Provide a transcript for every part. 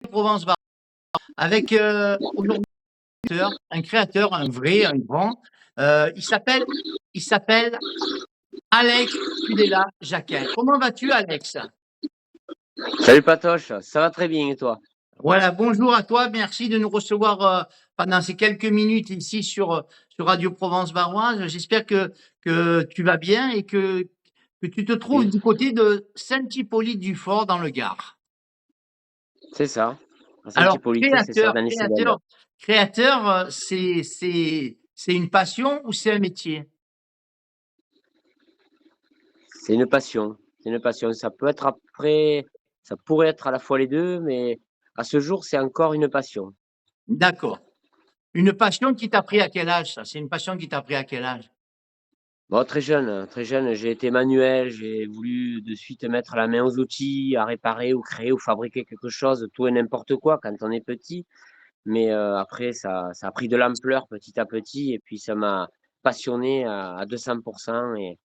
Provence avec aujourd'hui un créateur, un vrai, un grand. Il s'appelle Alex Tudela-Jacquin. Comment vas-tu, Alex? Salut Patoche, ça va très bien et toi? Voilà, bonjour à toi. Merci de nous recevoir pendant ces quelques minutes ici sur Radio Provence Varoise. J'espère que tu vas bien et que tu te trouves Oui, du côté de Saint-Hippolyte-du-Fort dans le Gard. c'est ça. À Alors, Saint-Hippolyte, c'est ça, dans les Cévennes. créateur, c'est une passion ou c'est un métier? C'est une passion. C'est une passion. Ça peut être après, ça pourrait être à la fois les deux, mais à ce jour, c'est encore une passion. D'accord. Une passion qui t'a pris à quel âge, ça? C'est une passion qui t'a pris à quel âge? Bon, très jeune, j'ai été manuel, j'ai voulu de suite mettre la main aux outils, à réparer ou créer ou fabriquer quelque chose, tout et n'importe quoi quand on est petit. Mais après, ça a pris de l'ampleur petit à petit et puis ça m'a passionné à 200%.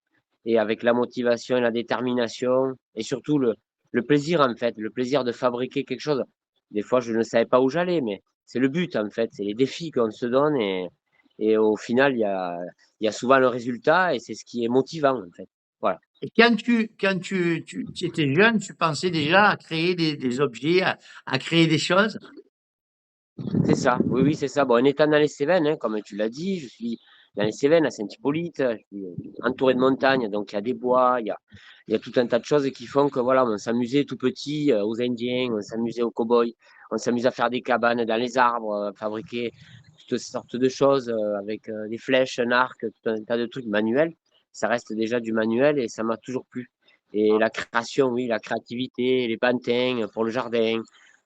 Et avec la motivation et la détermination et surtout le plaisir en fait, le plaisir de fabriquer quelque chose. Des fois, je ne savais pas où j'allais, mais c'est le but en fait, c'est les défis qu'on se donne et au final, il y a souvent le résultat et c'est ce qui est motivant en fait. Voilà, Et quand tu étais jeune, tu pensais déjà à créer des objets, à créer des choses? c'est ça. Oui, oui, c'est ça. Bon, en étant dans les Cévennes, hein, comme tu l'as dit, je suis dans les Cévennes, à Saint-Hippolyte, je suis entouré de montagnes, donc il y a des bois, il y a tout un tas de choses qui font que voilà, on s'amusait tout petit aux Indiens, on s'amusait aux cow-boys, on s'amusait à faire des cabanes dans les arbres, fabriquer toutes sortes de choses avec des flèches, un arc, tout un tas de trucs manuels. Ça reste déjà du manuel et ça m'a toujours plu. Et la création, oui, la créativité, les pantins pour le jardin,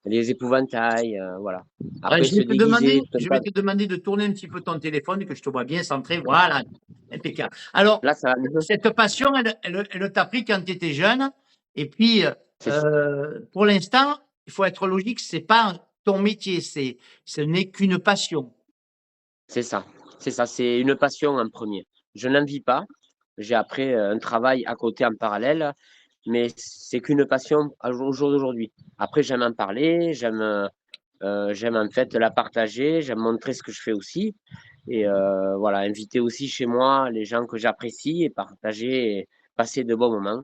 les épouvantails, voilà. Ouais, Après, se déguiser, tout un je vais tas. te demander de tourner un petit peu ton téléphone, que je te vois bien centré. Voilà, impeccable. Alors, Là, ça va mieux. cette passion, elle t'a pris quand tu étais jeune. Et puis, C'est pour l'instant, il faut être logique, c'est pas ton métier, ce n'est qu'une passion. c'est ça. C'est ça. C'est une passion en premier. Je n'en vis pas. J'ai après un travail à côté en parallèle, mais c'est qu'une passion au jour d'aujourd'hui. Après, j'aime en parler, j'aime en fait la partager, j'aime montrer ce que je fais aussi. Et voilà, inviter aussi chez moi les gens que j'apprécie et partager et passer de bons moments.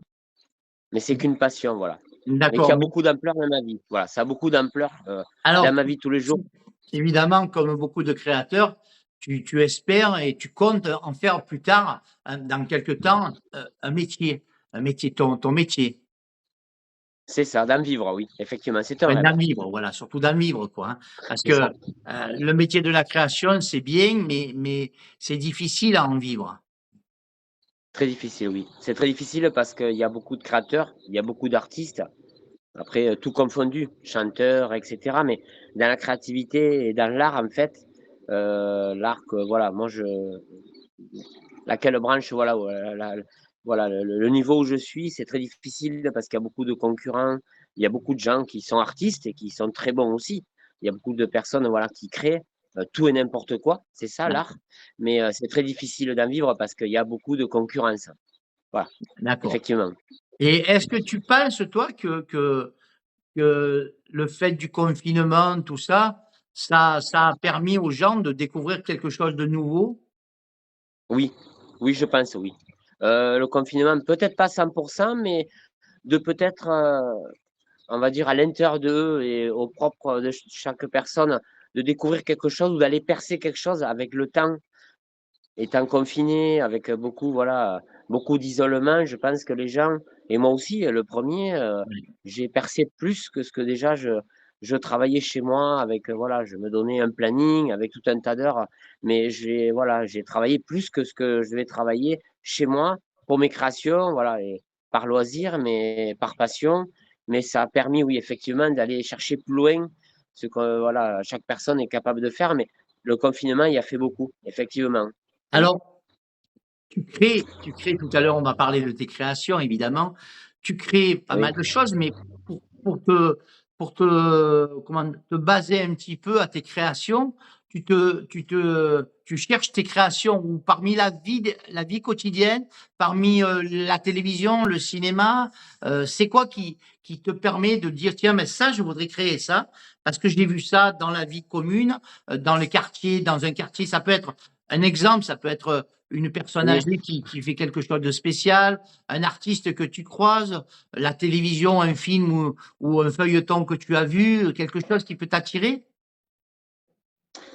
Mais c'est qu'une passion, voilà. Mais qui D'accord. a beaucoup d'ampleur dans ma vie. Voilà, ça a beaucoup d'ampleur dans Alors, ma vie tous les jours. évidemment, comme beaucoup de créateurs, tu espères et tu comptes en faire plus tard, dans quelque temps, un métier, ton métier. C'est ça, d'en vivre, oui, effectivement, c'est un Enfin, rêve. d'en vivre, voilà, surtout d'en vivre, quoi, hein. Parce C'est que ça. le métier de la création, c'est bien, mais c'est difficile à en vivre. Très difficile, oui. C'est très difficile parce qu'il y a beaucoup de créateurs, il y a beaucoup d'artistes, après tout confondu, chanteurs, etc. Mais dans la créativité et dans l'art, en fait, l'art que, voilà, moi, laquelle branche, voilà, voilà le niveau où je suis, c'est très difficile parce qu'il y a beaucoup de concurrents, il y a beaucoup de gens qui sont artistes et qui sont très bons aussi. Il y a beaucoup de personnes, voilà, qui créent tout et n'importe quoi, c'est ça l'art, mais c'est très difficile d'en vivre parce qu'il y a beaucoup de concurrence. Voilà, D'accord. effectivement. Et est-ce que tu penses, toi, que le fait du confinement, tout ça, ça a permis aux gens de découvrir quelque chose de nouveau? Oui, oui, je pense, oui. Le confinement, peut-être pas 100%, mais de peut-être, on va dire, à l'intérieur d'eux et au propre de chaque personne, de découvrir quelque chose ou d'aller percer quelque chose avec le temps. Étant confiné, avec beaucoup, voilà, beaucoup d'isolement, je pense que les gens, et moi aussi, le premier, Oui. j'ai percé plus que ce que déjà je travaillais chez moi avec, voilà, je me donnais un planning avec tout un tas d'heures, mais voilà, j'ai travaillé plus que ce que je devais travailler chez moi pour mes créations, voilà, et par loisir, mais par passion. Mais ça a permis, oui, effectivement, d'aller chercher plus loin ce que, voilà, chaque personne est capable de faire, mais le confinement y a fait beaucoup, effectivement. Oui, Alors, tu crées, tout à l'heure, on va parler de tes créations, évidemment. Tu crées pas oui, mal de choses, mais pour te, comment, te baser un petit peu à tes créations, tu cherches tes créations ou parmi la vie quotidienne, parmi la télévision, le cinéma, c'est quoi qui te permet de dire, tiens, mais ça, je voudrais créer ça, parce que j'ai vu ça dans la vie commune, dans le quartier, dans un quartier, ça peut être un exemple, ça peut être une personne Oui, âgée qui fait quelque chose de spécial, un artiste que tu croises, la télévision, un film ou un feuilleton que tu as vu, quelque chose qui peut t'attirer?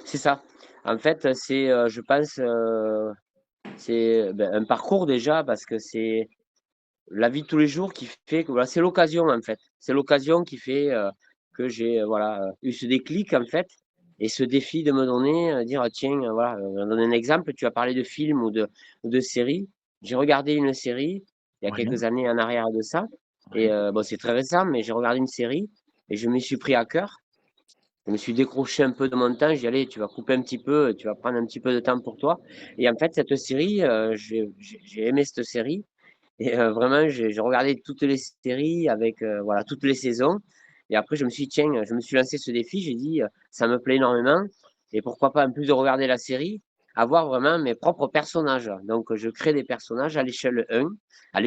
c'est ça. En fait, c'est, je pense, c'est, un parcours déjà parce que c'est la vie de tous les jours qui fait que voilà, c'est l'occasion en fait. C'est l'occasion qui fait que j'ai voilà, eu ce déclic en fait et ce défi de me donner, dire ah, tiens, voilà, je vais donner un exemple, tu as parlé de films ou de séries. J'ai regardé une série il y a Ouais, quelques années en arrière de ça et ouais. bon, c'est très récent, mais j'ai regardé une série et je m'y suis pris à cœur. Je me suis décroché un peu de mon temps. J'ai dit, allez, tu vas couper un petit peu, tu vas prendre un petit peu de temps pour toi. Et en fait, cette série, j'ai aimé cette série. Et vraiment, j'ai regardé toutes les séries avec voilà, toutes les saisons. Et après, je me suis dit, tiens, je me suis lancé ce défi. J'ai dit, ça me plaît énormément. Et pourquoi pas, en plus de regarder la série, avoir vraiment mes propres personnages. Donc, je crée des personnages à l'échelle 1, à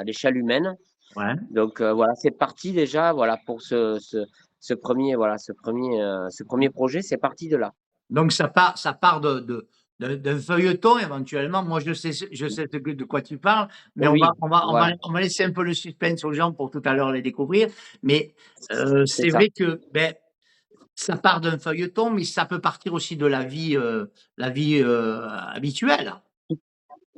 l'échelle humaine. Ouais. Donc, voilà, c'est parti déjà, voilà, pour ce premier, voilà, ce premier projet, c'est parti de là. Donc ça part d'un feuilleton éventuellement. Moi, je sais de quoi tu parles, mais Oui, voilà, on va laisser un peu le suspense aux gens pour tout à l'heure les découvrir. Mais c'est c'est ça. vrai que ben, ça part d'un feuilleton, mais ça peut partir aussi de la vie habituelle.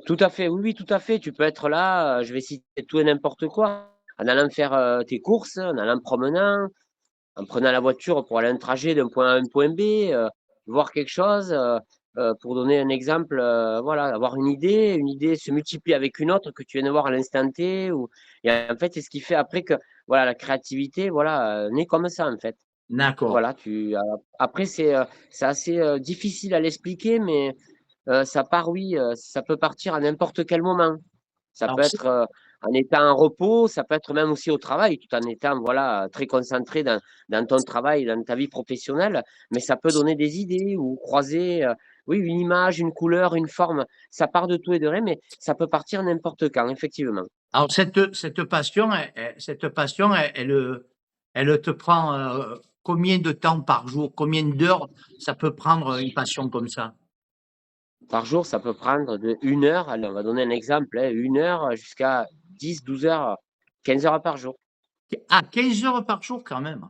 Tout à fait, oui, oui, tout à fait. Tu peux être là, je vais citer tout et n'importe quoi, en allant faire tes courses, en allant promenant, en prenant la voiture pour aller un trajet d'un point A à un point B, voir quelque chose. Pour donner un exemple, voilà, avoir une idée se multiplie avec une autre que tu viens de voir à l'instant T. Et en fait, c'est ce qui fait après que voilà, la créativité voilà, naît comme ça, en fait. D'accord. Voilà, après, c'est assez difficile à l'expliquer, mais ça part, oui, ça peut partir à n'importe quel moment. Ça Alors peut être en étant en repos, ça peut être même aussi au travail, tout en étant voilà, très concentré dans ton travail, dans ta vie professionnelle, mais ça peut donner des idées ou croiser oui, une image, une couleur, une forme. Ça part de tout et de rien, mais ça peut partir n'importe quand, effectivement. alors cette passion, cette passion, elle te prend combien de temps par jour? Combien d'heures ça peut prendre une passion comme ça? Par jour, ça peut prendre de 1 heure, allez, on va donner un exemple, hein, 1 heure jusqu'à 10, 12 heures, 15 heures par jour. Ah, 15 heures par jour quand même.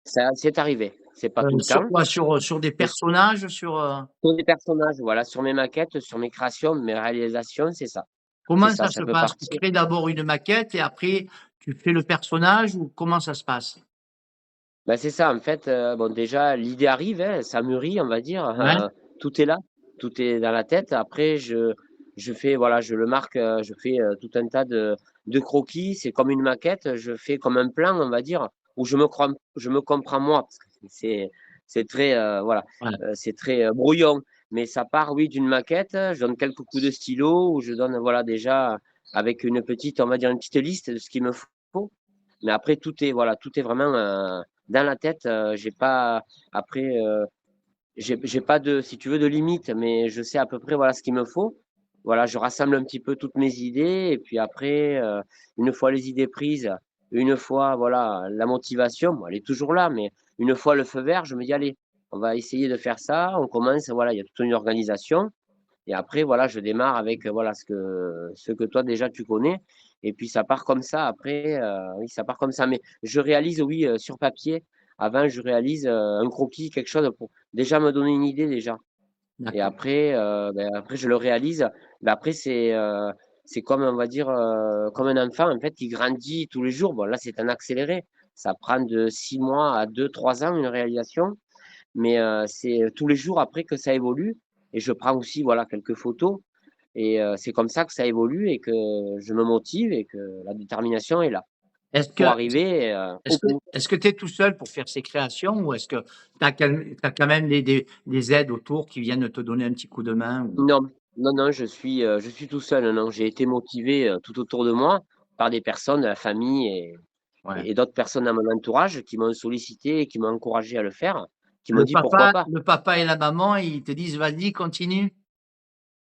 Ça, c'est arrivé. C'est pas tout le Sur temps. quoi? Sur des Mais personnages, sur des personnages, voilà, sur mes maquettes, sur mes créations, mes réalisations, c'est ça. C'est comment ça, ça ça se peut passe? Tu partir. crées d'abord une maquette et après tu fais le personnage ou comment ça se passe? Ben, c'est ça, en fait, bon, déjà, l'idée arrive, hein, ça mûrit, on va dire, Ouais, tout est là, tout est dans la tête. Après, je fais, voilà, je le marque, je fais tout un tas de croquis. C'est comme une maquette, je fais comme un plan, on va dire, où je me comprends moi, parce que c'est très, voilà, ouais. c'est très brouillon. Mais ça part, oui, d'une maquette. Je donne quelques coups de stylo, ou je donne, voilà, déjà, avec une petite, on va dire, une petite liste de ce qu'il me faut. Mais après, tout est, voilà, tout est vraiment dans la tête. J'ai pas, après, j'ai pas de, si tu veux, de limite, mais je sais à peu près, voilà, ce qu'il me faut. Voilà, je rassemble un petit peu toutes mes idées, et puis après, une fois les idées prises, une fois, voilà, la motivation, bon, elle est toujours là, mais une fois le feu vert, je me dis, allez, on va essayer de faire ça. On commence, voilà, il y a toute une organisation. Et après, voilà, je démarre avec voilà ce que toi déjà tu connais. Et puis ça part comme ça. Après, oui, ça part comme ça. Mais je réalise, oui, sur papier. Avant, je réalise un croquis, quelque chose pour déjà me donner une idée déjà. Et D'accord. après, après je le réalise. Mais après, c'est comme on va dire comme un enfant en fait qui grandit tous les jours. Bon, là, c'est un accéléré. Ça prend de 6 mois à 2, 3 ans une réalisation. Mais c'est tous les jours après que ça évolue. Et je prends aussi voilà, quelques photos. Et c'est comme ça que ça évolue et que je me motive et que la détermination est là Est-ce que pour arriver au bout. est-ce que tu es tout seul pour faire ces créations ou est-ce que tu as quand même des aides autour qui viennent te donner un petit coup de main ou Non, non, non, je suis tout seul. Non, j'ai été motivé tout autour de moi par des personnes, la famille ouais. et d'autres personnes dans mon entourage qui m'ont sollicité et qui m'ont encouragé à le faire. qui m'ont dit pourquoi pas. Le papa et la maman, ils te disent: «Vas-y, continue».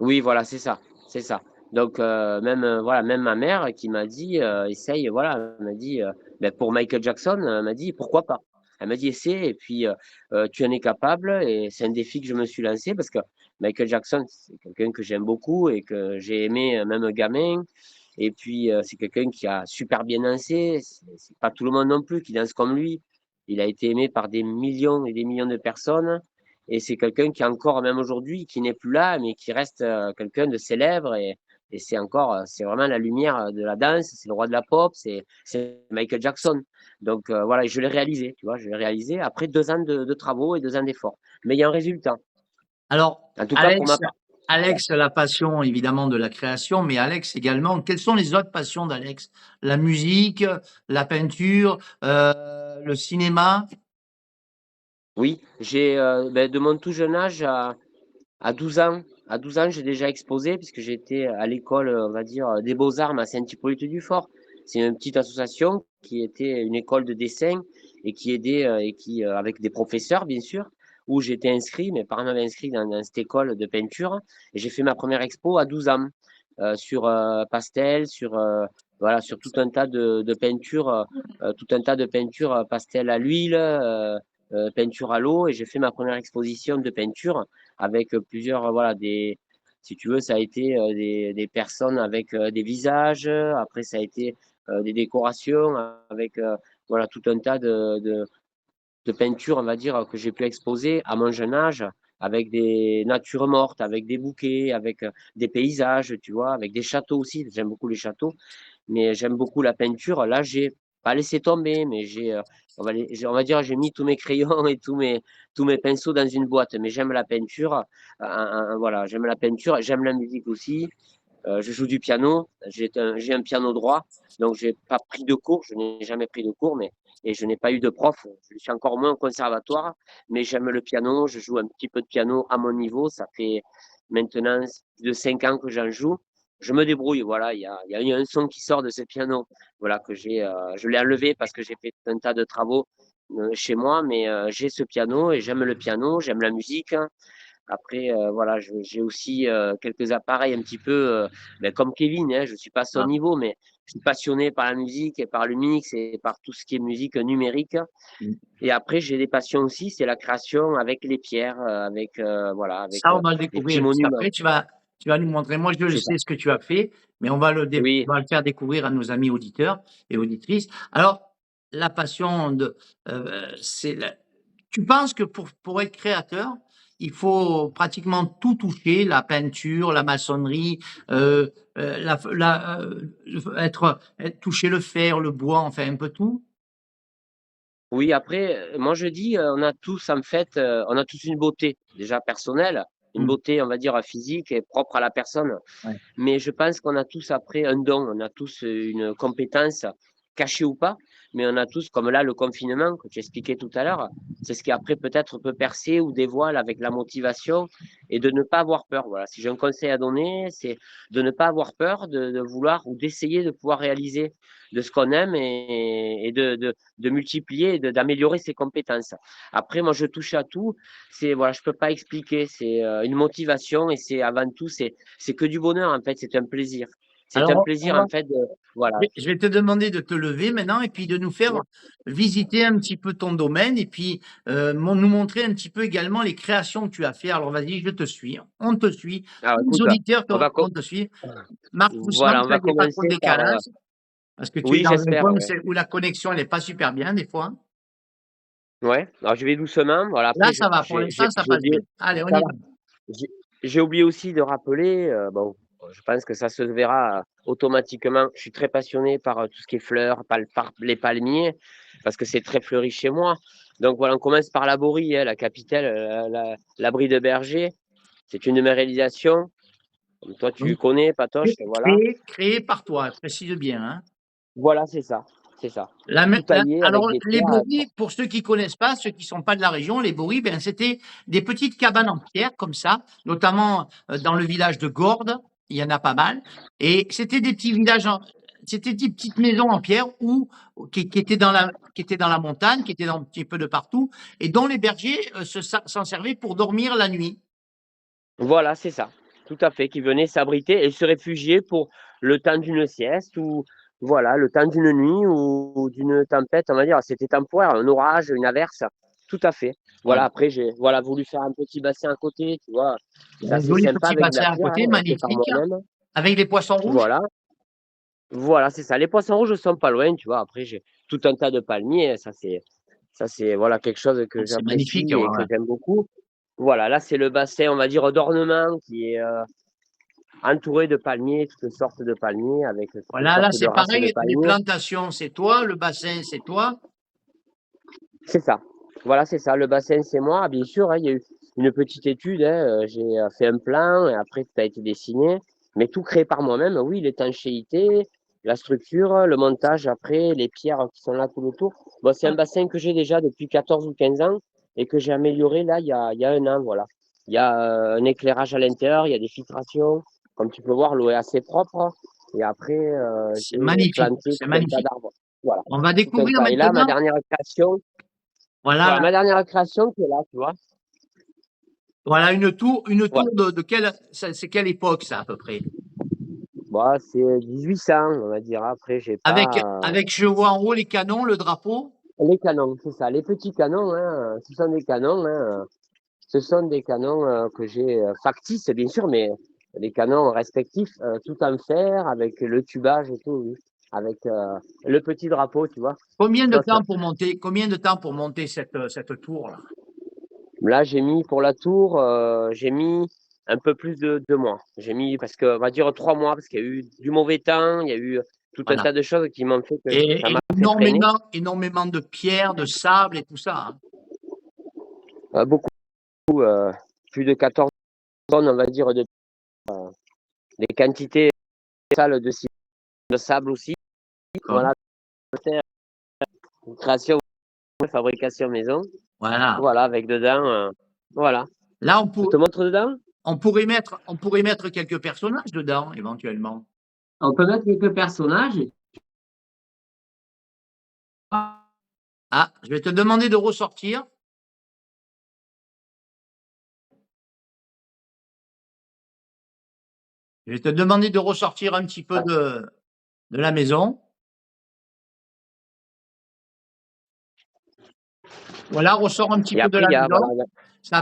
Oui, voilà, c'est ça, c'est ça. Donc même, voilà, même ma mère qui m'a dit, «Essaye», voilà, elle m'a dit, pour Michael Jackson, elle m'a dit: «Pourquoi pas?» Elle m'a dit: «Essaie et puis, tu en es capable» et c'est un défi que je me suis lancé parce que Michael Jackson, c'est quelqu'un que j'aime beaucoup et que j'ai aimé, même gamin et puis, c'est quelqu'un qui a super bien dansé. C'est pas tout le monde non plus qui danse comme lui. Il a été aimé par des millions et des millions de personnes et c'est quelqu'un qui est encore, même aujourd'hui, qui n'est plus là, mais qui reste quelqu'un de célèbre. Et c'est encore, c'est vraiment la lumière de la danse, c'est le roi de la pop, c'est Michael Jackson. Donc voilà, je l'ai réalisé, tu vois, je l'ai réalisé après 2 ans de travaux et 2 ans d'efforts. Mais il y a un résultat, Alors, en tout cas pour ma part. Alex, la passion évidemment de la création, mais Alex également, quelles sont les autres passions d'Alex? La musique, la peinture, le cinéma? Oui, j'ai de mon tout jeune âge à 12 ans, j'ai déjà exposé puisque j'étais à l'école, on va dire, des Beaux-Arts à Saint-Hippolyte-du-Fort. C'est une petite association qui était une école de dessin et qui aidait et qui, avec des professeurs, bien sûr, où j'étais inscrit. Mes parents m'avaient inscrit dans cette école de peinture et j'ai fait ma première expo à 12 ans sur pastel, sur voilà, sur tout un tas de peintures, tout un tas de peintures pastel à l'huile, peinture à l'eau. Et j'ai fait ma première exposition de peinture avec plusieurs, voilà, si tu veux, ça a été des personnes avec des visages. Après, ça a été des décorations avec, voilà, tout un tas de peintures, on va dire, que j'ai pu exposer à mon jeune âge, avec des natures mortes, avec des bouquets, avec des paysages, tu vois, avec des châteaux aussi. J'aime beaucoup les châteaux, mais j'aime beaucoup la peinture. Là, j'ai pas laissé tomber, mais on va dire, j'ai mis tous mes crayons et tous mes pinceaux dans une boîte. Mais j'aime la peinture, voilà, j'aime la peinture, j'aime la musique aussi. Je joue du piano, j'ai un piano droit, donc j'ai pas pris de cours, je n'ai jamais pris de cours, mais et je n'ai pas eu de prof. Je suis encore moins au conservatoire, mais j'aime le piano, je joue un petit peu de piano à mon niveau. Ça fait maintenant plus de 5 ans que j'en joue. Je me débrouille, voilà. Il y a un son qui sort de ce piano, voilà, je l'ai enlevé parce que j'ai fait un tas de travaux chez moi, mais j'ai ce piano et j'aime le piano, j'aime la musique. Après, voilà, j'ai aussi quelques appareils un petit peu comme Kevin, hein, je ne suis pas à son Ah. niveau, mais je suis passionné par la musique et par le mix et par tout ce qui est musique numérique. Et après, j'ai des passions aussi, c'est la création avec les pierres, avec, voilà, avec Ça, on va le les petits découvrir juste monuments. après. Tu vas nous montrer. Moi, je le C'est ça. sais ce que tu as fait, mais Oui, on va le faire découvrir à nos amis auditeurs et auditrices. Alors, la passion de, c'est la- tu penses que pour être créateur, il faut pratiquement tout toucher, la peinture, la maçonnerie, toucher le fer, le bois, enfin un peu tout? oui, après, moi je dis, on a tous en fait, on a tous une beauté déjà personnelle, une Mmh, beauté, on va dire, physique et propre à la personne. ouais. Mais je pense qu'on a tous après un don, on a tous une compétence, cachée ou pas, mais on a tous, comme là, le confinement que tu expliquais tout à l'heure, c'est ce qui après peut-être peut percer ou dévoile avec la motivation et de ne pas avoir peur. Voilà, si j'ai un conseil à donner, c'est de ne pas avoir peur de vouloir ou d'essayer de pouvoir réaliser de ce qu'on aime et de multiplier, d'améliorer ses compétences. Après, moi, je touche à tout. C'est voilà, je peux pas expliquer. C'est une motivation et c'est avant tout, c'est que du bonheur en fait, c'est un plaisir. C'est un Alors, plaisir en fait de voilà. je vais te demander de te lever maintenant et puis de nous faire visiter un petit peu ton domaine et puis nous montrer un petit peu également les créations que tu as fait. Alors vas-y, je te suis. On te suit. Alors Tous les écoute, auditeurs on va vont te suivre. Marc doucement voilà, on qu'il va n'y ait pas trop de commencer par décalage parce que tu es oui, dans un j'espère, coin ouais. où la connexion elle n'est pas super bien des fois. Ouais, alors je vais doucement. Voilà, Là, après ça va. Pour l'instant, ça j'ai passe oublié bien. Allez, on ça y va. va. J'ai j'ai oublié aussi de rappeler, bon, je pense que ça se verra automatiquement. Je suis très passionné par tout ce qui est fleurs, par les palmiers, parce que c'est très fleuri chez moi. Donc voilà, on commence par la Borie, hein, la capitale, l'abri de Berger. C'est une de mes réalisations. Comme toi, tu Donc, connais, Patoche, voilà. créé par toi, précise bien, hein. Voilà, c'est ça, c'est ça. Tout taillé avec Alors, des les pierres. bourris, pour ceux qui connaissent pas, ceux qui sont pas de la région, les bourris, ben, c'était des petites cabanes en pierre comme ça, notamment dans le village de Gordes, il y en a pas mal. Et c'était des petits villages c'était des petites maisons en pierre qui étaient dans la montagne, qui étaient un petit peu de partout, et dont les bergers s'en servaient pour dormir la nuit. Voilà, c'est ça, tout à fait, qui venaient s'abriter et se réfugier pour le temps d'une sieste ou voilà, le temps d'une nuit ou d'une tempête, on va dire. C'était temporaire, un orage, une averse, tout à fait. Voilà, Voilà. après, j'ai voilà, voulu faire un petit bassin à côté, tu vois. C'est Un assez joli sympa petit avec de la bassin à pierre, côté, hein, fait par magnifique, moi-même. avec des poissons rouges. Voilà, voilà, c'est ça. Les poissons rouges sont pas loin, tu vois. Après, j'ai tout un tas de palmiers, ça, c'est voilà, quelque chose que C'est magnifique. j'apprécie Ouais, et que ouais. j'aime beaucoup. Voilà, là, c'est le bassin, on va dire, d'ornement qui est entouré de palmiers, toutes sortes de palmiers, avec toutes Voilà, là, sortes de c'est races de pareil. Les palmiers. plantations, c'est toi. Le bassin, c'est toi. C'est ça. Voilà, c'est ça. Le bassin, c'est moi. Bien sûr, hein, il y a eu une petite étude. Hein, j'ai fait un plan et après, tout a été dessiné. Mais tout créé par moi-même. Oui, l'étanchéité, la structure, le montage après, les pierres qui sont là tout autour. Bon, c'est un bassin que j'ai déjà depuis 14 ou 15 ans et que j'ai amélioré là, il y a un an. Voilà. Il y a un éclairage à l'intérieur, il y a des filtrations. Comme tu peux voir, l'eau est assez propre. Et après, C'est j'ai magnifique. planté C'est tout un tas magnifique. d'arbres. Voilà, On va tout un découvrir tas. Et là, ma maintenant. dernière création, Voilà, voilà, ma dernière création qui est là, tu vois. voilà une Voilà. tour de quelle, c'est quelle époque ça à peu près? Bon, c'est 1800, on va dire. Après, j'ai pas Avec, je vois en haut les canons, le drapeau. les canons, c'est ça. Les petits canons, hein, ce sont des canons. Hein, ce sont des canons que j'ai factices, bien sûr, mais les canons respectifs, tout en fer, avec le tubage et tout, oui. Avec le petit drapeau, tu vois. Ça, ça. Combien de temps pour monter cette tour là? Là, j'ai mis pour la tour, j'ai mis un peu plus de 2 mois. J'ai mis, parce que, on va dire 3 mois, parce qu'il y a eu du mauvais temps, il y a eu tout un Voilà. tas de choses qui m'ont fait que ça Et m'a fait traîner. énormément de pierres, de sable et tout ça, hein. Beaucoup, plus de 14 tonnes, on va dire, des quantités salles de sable aussi. D'accord. Voilà, création, fabrication maison. Voilà. Voilà, avec dedans, voilà. Là, Je te montre dedans? on pourrait mettre quelques personnages dedans, éventuellement. On peut mettre quelques personnages. Ah, je vais te demander de ressortir. Je vais te demander de ressortir un petit peu de la maison. Voilà, ressort un petit Et peu de après, il la y a, voilà, maison. Ça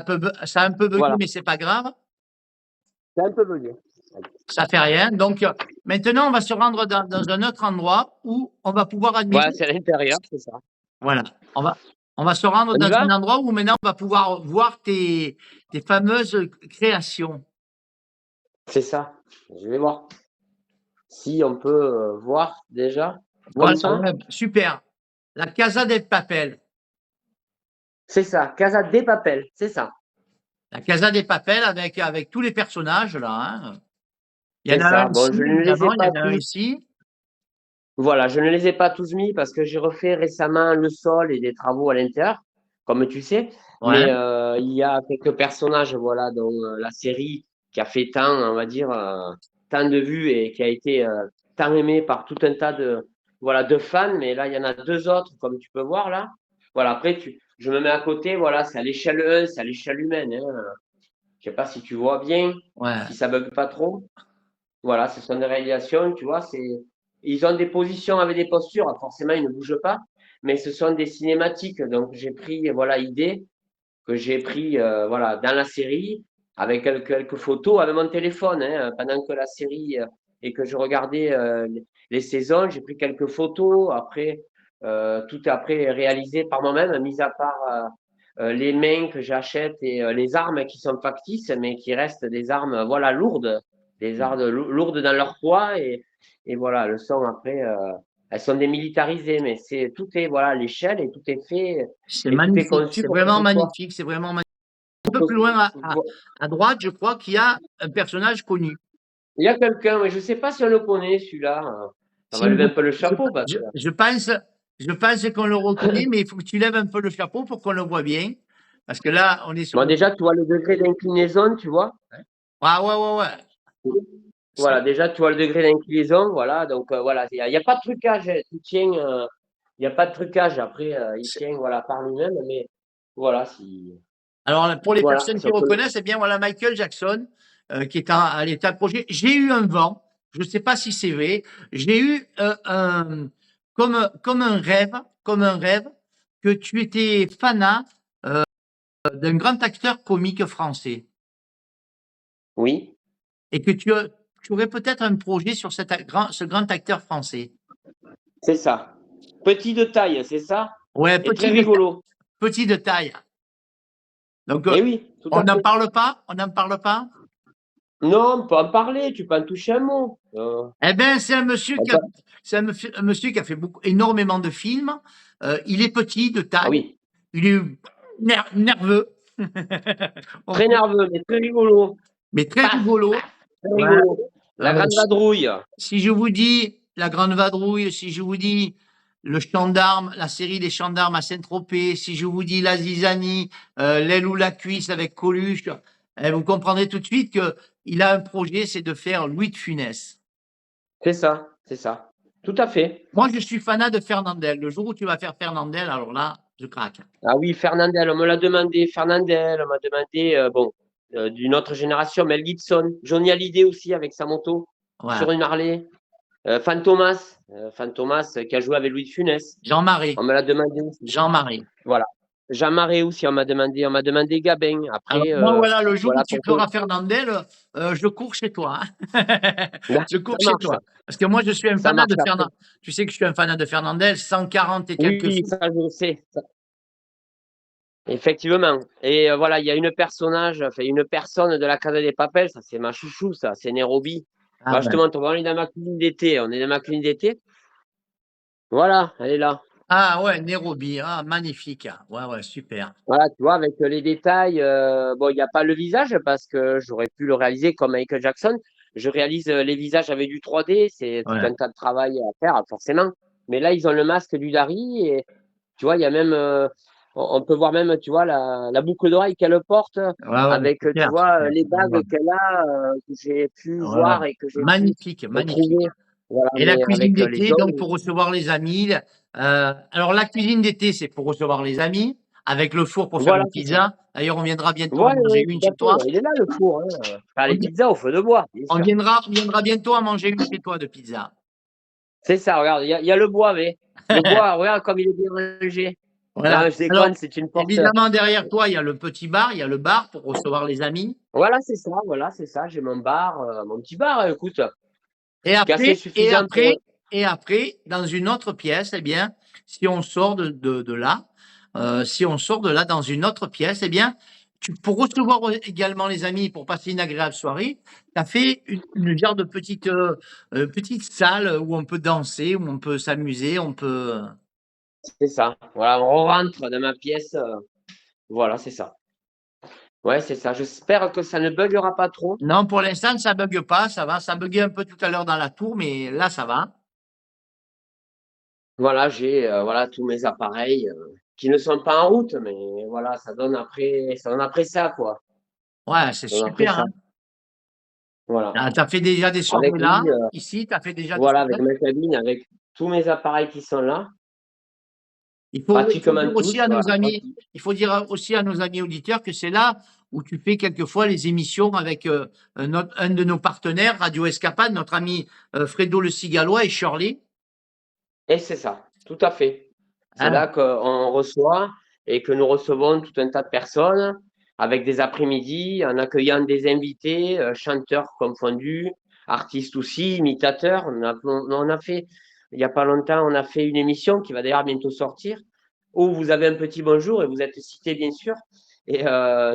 a un peu bugué, voilà. mais c'est pas grave. C'est un peu bugué. Ça fait rien. Donc, maintenant, on va se rendre dans un autre endroit où on va pouvoir Voilà, admirer. c'est à l'intérieur, c'est ça. Voilà. On va se rendre On y dans va? un endroit où maintenant on va pouvoir voir tes fameuses créations. C'est ça. Je vais voir si on peut voir déjà comme Voilà, ça. ouais, super. La Casa del Papel. C'est ça. Casa de Papel, c'est ça. La Casa del Papel avec tous les personnages là, hein. Il y C'est en a un ça. Bon, ici, je ne les ai évidemment, il y pas en a un tous. ici. Voilà, je ne les ai pas tous mis parce que j'ai refait récemment le sol et des travaux à l'intérieur, comme tu sais. Ouais, Mais il y a quelques personnages, voilà, dans la série qui a fait tant, on va dire, tant de vues et qui a été tant aimé par tout un tas voilà, de fans. Mais là, il y en a deux autres, comme tu peux voir là. Voilà, après, je me mets à côté, voilà, c'est à l'échelle 1, c'est à l'échelle humaine. Hein. Je sais pas si tu vois bien, ouais. si ça bug pas trop. Voilà, ce sont des réalisations, tu vois, ils ont des positions avec des postures, forcément, ils ne bougent pas, mais ce sont des cinématiques. Donc, j'ai pris, voilà, idée que j'ai pris, voilà, dans la série, avec quelques photos, avec mon téléphone, hein, pendant que la série et que je regardais les saisons, j'ai pris quelques photos. Après, tout est après réalisé par moi-même, mis à part les mains que j'achète et les armes qui sont factices, mais qui restent des armes, voilà, lourdes, des armes lourdes dans leur poids et voilà, le son après, elles sont démilitarisées, mais tout est voilà à l'échelle et tout est fait C'est et tout est magnifique. conçu C'est pour que vraiment ce soit. magnifique. C'est vraiment magnifique. Un peu plus loin à droite, je crois qu'il y a un personnage connu. Il y a quelqu'un, mais je ne sais pas si on le connaît celui-là. Ça Si, va lever un peu le chapeau parce que. je pense qu'on le reconnaît, mais il faut que tu lèves un peu le chapeau pour qu'on le voit bien. Parce que là, on est sur Bon, le. déjà, tu vois le degré d'inclinaison, tu vois. Ah ouais, ouais, ouais. Voilà, déjà, tu vois le degré d'inclinaison, voilà. Donc, voilà, il y a pas de trucage, hein. Tu tiens, il n'y a pas de trucage. Après, il tient, voilà, par lui-même. Mais voilà, si, Alors, pour les voilà, personnes si qui on peut. reconnaissent, eh bien, voilà Michael Jackson, qui est à l'état de projet. J'ai eu un vent, je ne sais pas si c'est vrai, j'ai eu comme un rêve, que tu étais fanat d'un grand acteur comique français Oui, et que tu aurais peut-être un projet sur ce grand acteur français. c'est ça. Petit de taille, c'est ça? Ouais, Et très rigolo. petit de taille. Donc, Eh oui, tout on à n'en fait. parle pas, on n'en parle pas. Non, on peut en parler, tu peux en toucher un mot. Eh ben, c'est un monsieur On qui a, peut- c'est un monsieur qui a fait énormément de films. Il est petit de Ah taille, oui, il est nerveux, On très peut- nerveux, mais très rigolo. mais très Paf, rigolo. paf, très Ouais. rigolo. La grande vadrouille. Si je vous dis La Grande Vadrouille, si je vous dis le gendarme, la série des gendarmes à Saint-Tropez, si je vous dis la zizanie, l'aile ou la cuisse avec Coluche, vous comprendrez tout de suite que il a un projet, c'est de faire Louis de Funès. C'est ça, c'est ça. Tout à fait. Moi, je suis fanat de Fernandel. Le jour où tu vas faire Fernandel, alors là, je craque. Ah oui, Fernandel, on me l'a demandé. Fernandel, on m'a demandé, bon, d'une autre génération, Mel Gibson. Johnny Hallyday aussi avec sa moto Voilà. sur une Harley. Fantomas qui a joué avec Louis de Funès. Jean-Marie. On me l'a demandé aussi. Jean-Marie. Voilà. Jean Marais aussi, on m'a demandé Gabin. Alors, Après, moi, voilà, le jour où voilà, tu feras Fernandel, je cours chez toi, hein. Je Ça cours chez marche, toi. Parce que moi, je suis un ça fanat de marche après. Fernandel. Tu sais que je suis un fanat de Fernandel, 140 et quelques Oui, films. ça je sais. Effectivement. Et voilà, il y a une personne de la Casa des Papel, ça c'est ma chouchou, ça, c'est Nairobi. Ah Voilà, je te ouais. montre, on est dans ma cuisine d'été, on est dans ma cuisine d'été. Voilà, elle est là. Ah ouais, Nairobi. Ah, magnifique. Ouais, ouais, super. Voilà, tu vois, avec les détails, bon, il n'y a pas le visage parce que j'aurais pu le réaliser comme Michael Jackson. Je réalise les visages avec du 3D, c'est tout Ouais. un tas de travail à faire, forcément. Mais là, ils ont le masque du Dari et tu vois, il y a même, on peut voir même, tu vois, la boucle d'oreille qu'elle porte Ouais, ouais, avec, tu super, vois, super. les Ouais, ouais. bagues qu'elle a, que j'ai pu Ouais, ouais. voir et que j'ai pu Magnifique, magnifique. trouver. Voilà, Et la mais cuisine avec les d'été, donc ongles. pour recevoir les amis. Alors la cuisine d'été, c'est pour recevoir les amis, avec le four pour faire Voilà, une c'est ça. pizza. D'ailleurs, on viendra bientôt en Voilà, manger oui, une tout à chez fait. toi. Ouais, il est là, le four, hein. Faire On, les pizzas au feu de bois, bien sûr. on viendra bientôt à manger une chez toi de pizza. C'est ça, regarde, il y a le bois, mais le bois, regarde comme il est bien rangé. Voilà. Non, je Alors, déconne, c'est une porte. évidemment, derrière toi, il y a le petit bar, il y a le bar pour recevoir les amis. Voilà, c'est ça. J'ai mon bar, mon petit bar, écoute, Et qui est assez après, et suffisant pour. après, et après, dans une autre pièce, eh bien, si on sort de là, si on sort de là dans une autre pièce, eh bien, pour recevoir également les amis, pour passer une agréable soirée, tu as fait une genre de petite salle où on peut danser, où on peut s'amuser, on peut. C'est ça. Voilà, on rentre dans ma pièce. Voilà, c'est ça. Ouais, c'est ça. J'espère que ça ne buggera pas trop. Non, pour l'instant, ça bug pas, ça va. Ça buguait un peu tout à l'heure dans la tour, mais là, ça va. Voilà, j'ai voilà tous mes appareils qui ne sont pas en route, mais voilà, ça donne après ça, quoi. Ouais, c'est Ça donne après super, ça. hein. Voilà. Tu as fait déjà des Avec soirées là, lui, ici, tu as fait déjà des voilà, avec soirées. ma cabine, avec tous mes appareils qui sont là, Il faut pratiquement dire aussi tous, à voilà, nos amis, il faut dire aussi à nos amis auditeurs que c'est là où tu fais quelquefois les émissions avec un de nos partenaires, Radio Escapade, notre ami Fredo le Cigalois et Shirley. et c'est ça, tout à fait. C'est Hein. là qu'on reçoit et que nous recevons tout un tas de personnes avec des après-midi en accueillant des invités, chanteurs confondus, artistes aussi, imitateurs. On a fait, il n'y a pas longtemps, on a fait une émission qui va d'ailleurs bientôt sortir où vous avez un petit bonjour et vous êtes cité bien sûr. Et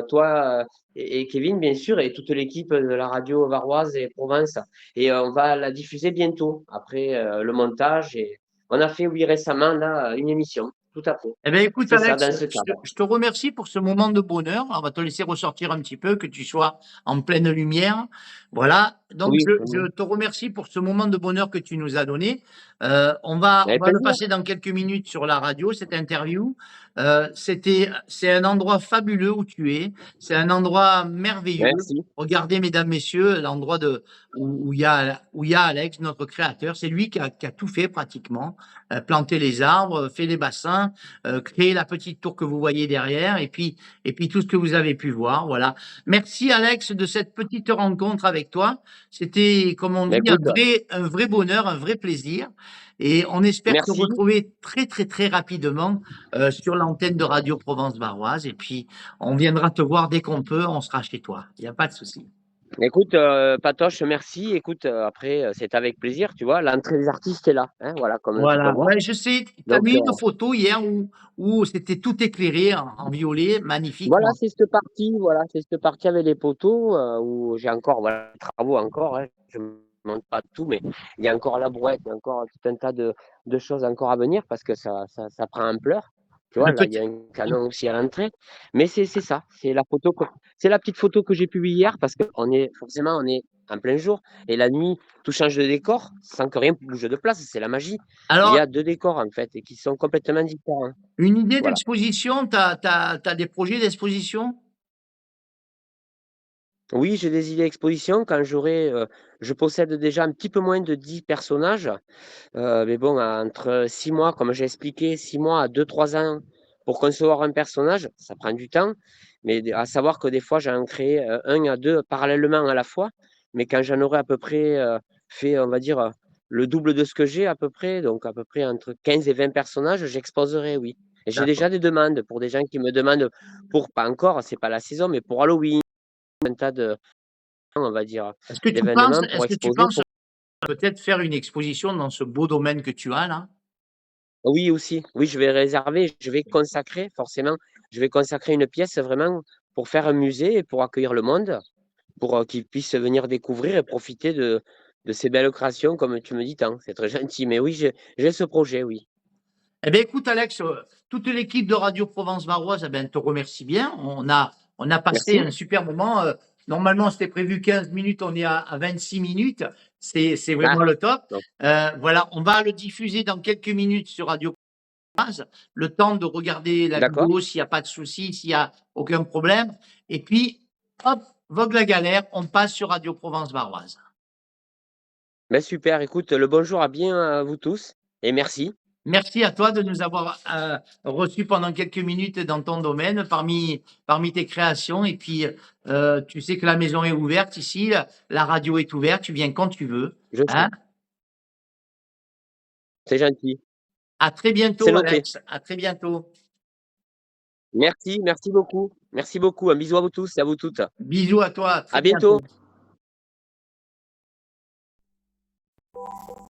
toi et Kevin, bien sûr, et toute l'équipe de la radio varoise et Provence. Et on va la diffuser bientôt après le montage. Et on a fait, oui, récemment, là, une émission. Tout à fait. Eh bien, écoute, C'est ça, Alex, dans ce cadre. je te remercie pour ce moment de bonheur. On va te laisser ressortir un petit peu, que tu sois en pleine lumière. Voilà. donc Oui, je te remercie pour ce moment de bonheur que tu nous as donné. On va avec le plaisir. passer dans quelques minutes sur la radio, cette interview. C'est un endroit fabuleux où tu es. C'est un endroit merveilleux. Merci. Regardez, mesdames, messieurs, l'endroit où il y a Alex, notre créateur. C'est lui qui a tout fait pratiquement. Planté les arbres, fait les bassins, créé la petite tour que vous voyez derrière, et puis tout ce que vous avez pu voir. Voilà. Merci Alex de cette petite rencontre avec toi. C'était, comme on Bah, dit, écoute, un vrai bonheur, un vrai plaisir. Et on espère te merci. retrouver très, très, très rapidement sur l'antenne de Radio Provence Varoise. Et puis, on viendra te voir dès qu'on peut. On sera chez toi. Il n'y a pas de souci. Écoute, Patoche, merci. Écoute, après, c'est avec plaisir, tu vois. L'entrée des artistes est là, hein, voilà, comme tu peux Voilà. voir. Ouais, je sais. Tu as Donc, mis une photo hier où c'était tout éclairé en violet, voilà, magnifiquement. c'est cette partie avec les poteaux où j'ai encore, voilà, les travaux encore, hein. Je ne montre pas tout, mais il y a encore la brouette, il y a encore tout un tas de choses encore à venir parce que ça prend ampleur. Tu vois, Le là, il y petit, a un canon aussi à l'entrée. Mais c'est ça, c'est la petite photo que j'ai publiée hier parce que forcément, on est en plein jour et la nuit, tout change de décor sans que rien bouge de place. C'est la magie. Il y Alors, a deux décors en fait et qui sont complètement différents. une idée Voilà. d'exposition, t'as des projets d'exposition? Oui, j'ai des idées d'exposition. Je possède déjà un petit peu moins de 10 personnages. Mais bon, entre 6 mois, comme j'ai expliqué, 6 mois à 2, 3 ans pour concevoir un personnage, ça prend du temps. Mais à savoir que des fois, j'en crée un à deux parallèlement à la fois. Mais quand j'en aurai à peu près fait, on va dire, le double de ce que j'ai à peu près, donc à peu près entre 15 et 20 personnages, j'exposerai, oui. Et j'ai D'accord. déjà des demandes pour des gens qui me demandent pour, pas encore, c'est pas la saison, mais pour Halloween, un tas de, on va dire, d'événements pour Est-ce que tu exposer. penses peut-être faire une exposition dans ce beau domaine que tu as là? Oui, aussi. Oui, je vais réserver, je vais consacrer une pièce vraiment pour faire un musée et pour accueillir le monde, pour qu'ils puissent venir découvrir et profiter de ces belles créations, comme tu me dis tant. C'est très gentil. Mais oui, j'ai ce projet, oui. Eh bien, écoute, Alex, toute l'équipe de Radio Provence Varoise, eh ben, te remercie bien. On a passé Merci. un super moment. Normalement, c'était prévu 15 minutes, on est à 26 minutes. C'est Ah, vraiment le top. donc, Voilà, on va le diffuser dans quelques minutes sur Radio Provence. Le temps de regarder la d'accord. vidéo s'il n'y a pas de souci, s'il n'y a aucun problème. Et puis, hop, vogue la galère, on passe sur Radio Provence Varoise. Ben, super. Écoute, le bonjour à bien à vous tous et merci. Merci à toi de nous avoir reçus pendant quelques minutes dans ton domaine, parmi tes créations. Et puis, tu sais que la maison est ouverte ici, la radio est ouverte, tu viens quand tu veux. Je sais. Hein? C'est gentil. À très C'est bientôt, noté. Alex. À très bientôt. Merci, merci beaucoup. Merci beaucoup. Un bisou à vous tous et à vous toutes. Bisous à toi. À À très bientôt. bientôt.